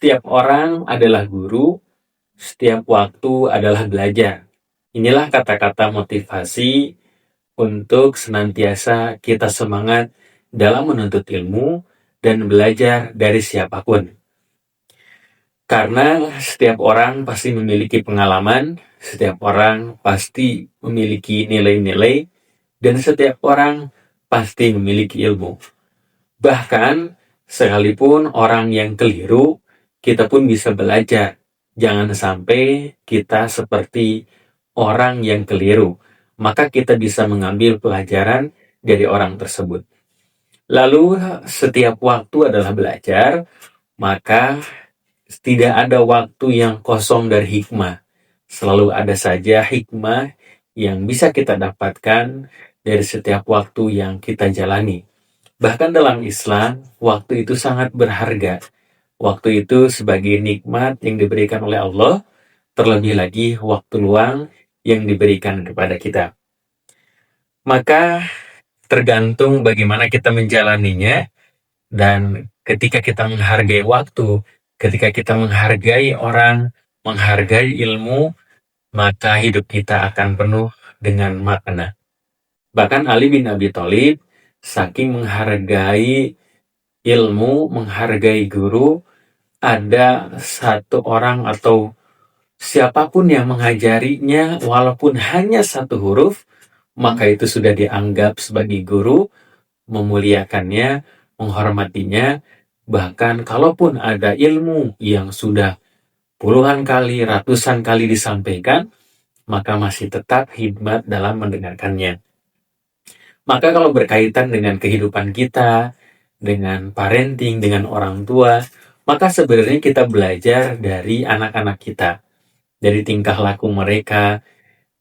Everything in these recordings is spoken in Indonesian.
Setiap orang adalah guru, setiap waktu adalah belajar. Inilah kata-kata motivasi untuk senantiasa kita semangat dalam menuntut ilmu dan belajar dari siapapun. Karena setiap orang pasti memiliki pengalaman, setiap orang pasti memiliki nilai-nilai, dan setiap orang pasti memiliki ilmu. Bahkan, sekalipun orang yang keliru, kita pun bisa belajar. Jangan sampai kita seperti orang yang keliru, maka kita bisa mengambil pelajaran dari orang tersebut. Lalu, setiap waktu adalah belajar, maka tidak ada waktu yang kosong dari hikmah. Selalu ada saja hikmah yang bisa kita dapatkan dari setiap waktu yang kita jalani. Bahkan dalam Islam, waktu itu sangat berharga. Waktu itu sebagai nikmat yang diberikan oleh Allah, terlebih lagi waktu luang yang diberikan kepada kita. Maka tergantung bagaimana kita menjalaninya, dan ketika kita menghargai waktu, ketika kita menghargai orang, menghargai ilmu, maka hidup kita akan penuh dengan makna. Bahkan Ali bin Abi Thalib, saking menghargai ilmu, menghargai guru, ada satu orang atau siapapun yang mengajarinya, walaupun hanya satu huruf, maka itu sudah dianggap sebagai guru, memuliakannya, menghormatinya. Bahkan kalaupun ada ilmu yang sudah puluhan kali, ratusan kali disampaikan, maka masih tetap hikmat dalam mendengarkannya. Maka kalau berkaitan dengan kehidupan kita, dengan parenting, dengan orang tua, maka sebenarnya kita belajar dari anak-anak kita, dari tingkah laku mereka,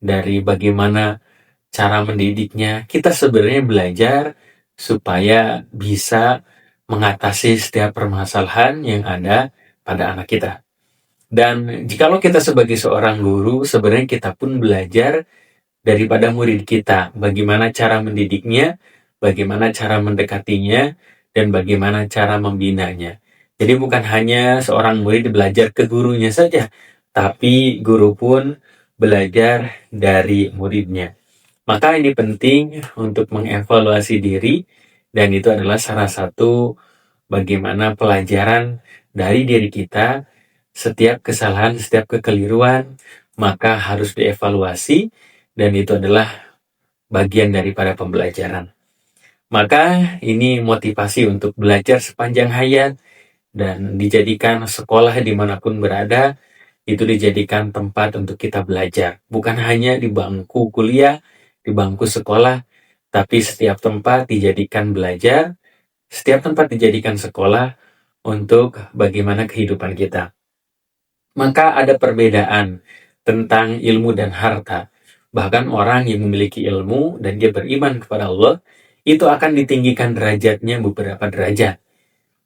dari bagaimana cara mendidiknya. Kita sebenarnya belajar supaya bisa mengatasi setiap permasalahan yang ada pada anak kita. Dan jikalau kita sebagai seorang guru, sebenarnya kita pun belajar daripada murid kita, bagaimana cara mendidiknya, bagaimana cara mendekatinya, dan bagaimana cara membinanya. Jadi bukan hanya seorang murid belajar ke gurunya saja, tapi guru pun belajar dari muridnya. Maka ini penting untuk mengevaluasi diri, dan itu adalah salah satu bagaimana pelajaran dari diri kita. Setiap kesalahan, setiap kekeliruan, maka harus dievaluasi, dan itu adalah bagian daripada pembelajaran. Maka ini motivasi untuk belajar sepanjang hayat, dan dijadikan sekolah dimanapun berada, itu dijadikan tempat untuk kita belajar. Bukan hanya di bangku kuliah, di bangku sekolah, tapi setiap tempat dijadikan belajar, setiap tempat dijadikan sekolah untuk bagaimana kehidupan kita. Maka ada perbedaan tentang ilmu dan harta. Bahkan orang yang memiliki ilmu dan dia beriman kepada Allah, itu akan ditinggikan derajatnya beberapa derajat.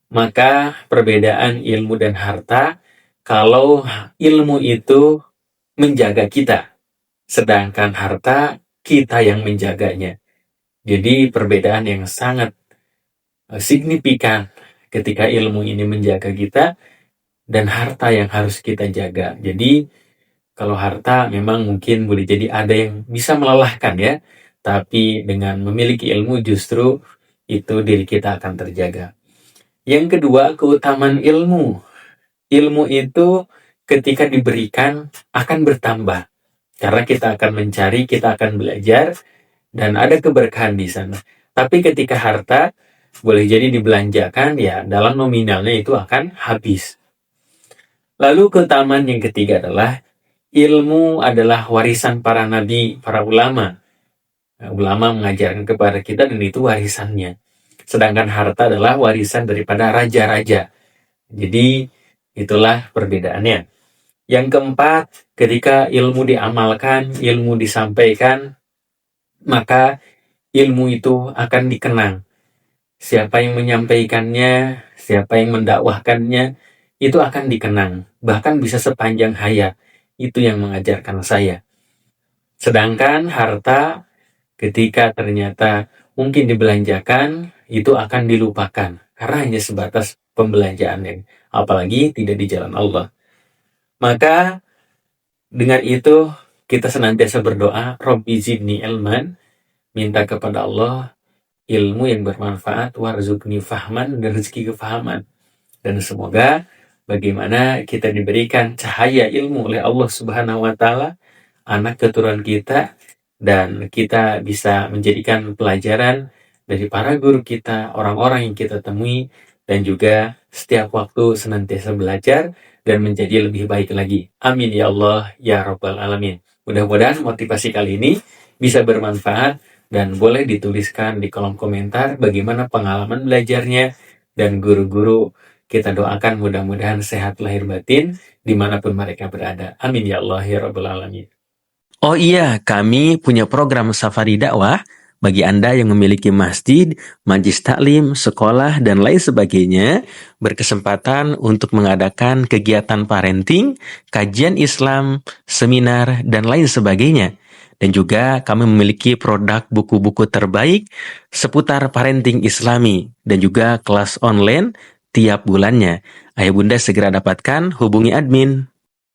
Maka perbedaan ilmu dan harta, kalau ilmu itu menjaga kita, sedangkan harta kita yang menjaganya. Jadi perbedaan yang sangat signifikan ketika ilmu ini menjaga kita, dan harta yang harus kita jaga. Jadi kalau harta memang mungkin boleh jadi ada yang bisa melelahkan ya, tapi dengan memiliki ilmu justru itu diri kita akan terjaga. Yang kedua, keutamaan ilmu. Ilmu itu ketika diberikan akan bertambah, karena kita akan mencari, kita akan belajar, dan ada keberkahan di sana. Tapi ketika harta boleh jadi dibelanjakan, ya dalam nominalnya itu akan habis. Lalu keutamaan yang ketiga adalah ilmu adalah warisan para nabi, para ulama. Ulama mengajarkan kepada kita, dan itu warisannya. Sedangkan harta adalah warisan daripada raja-raja. Jadi itulah perbedaannya. Yang keempat, ketika ilmu diamalkan, ilmu disampaikan, maka ilmu itu akan dikenang. Siapa yang menyampaikannya, siapa yang mendakwahkannya, itu akan dikenang. Bahkan bisa sepanjang hayat. Itu yang mengajarkan saya. Sedangkan harta, ketika ternyata mungkin dibelanjakan, itu akan dilupakan. Karena hanya sebatas pembelanjaannya, apalagi tidak di jalan Allah. Maka dengan itu kita senantiasa berdoa, Robbi zidni ilman, minta kepada Allah ilmu yang bermanfaat, warzuqni fahman, dan rezeki kefahaman. Dan semoga bagaimana kita diberikan cahaya ilmu oleh Allah Subhanahu wa taala, anak keturunan kita, dan kita bisa menjadikan pelajaran dari para guru kita, orang-orang yang kita temui, dan juga setiap waktu senantiasa belajar dan menjadi lebih baik lagi. Amin ya Allah ya Rabbal Alamin. Mudah-mudahan motivasi kali ini bisa bermanfaat, dan boleh dituliskan di kolom komentar bagaimana pengalaman belajarnya, dan guru-guru kita doakan mudah-mudahan sehat lahir batin dimanapun mereka berada. Amin ya Allah ya Rabbal Alamin. Oh iya, kami punya program safari dakwah bagi Anda yang memiliki masjid, majlis taklim, sekolah, dan lain sebagainya, berkesempatan untuk mengadakan kegiatan parenting, kajian Islam, seminar, dan lain sebagainya. Dan juga kami memiliki produk buku-buku terbaik seputar parenting Islami dan juga kelas online tiap bulannya. Ayo Bunda segera dapatkan, hubungi admin.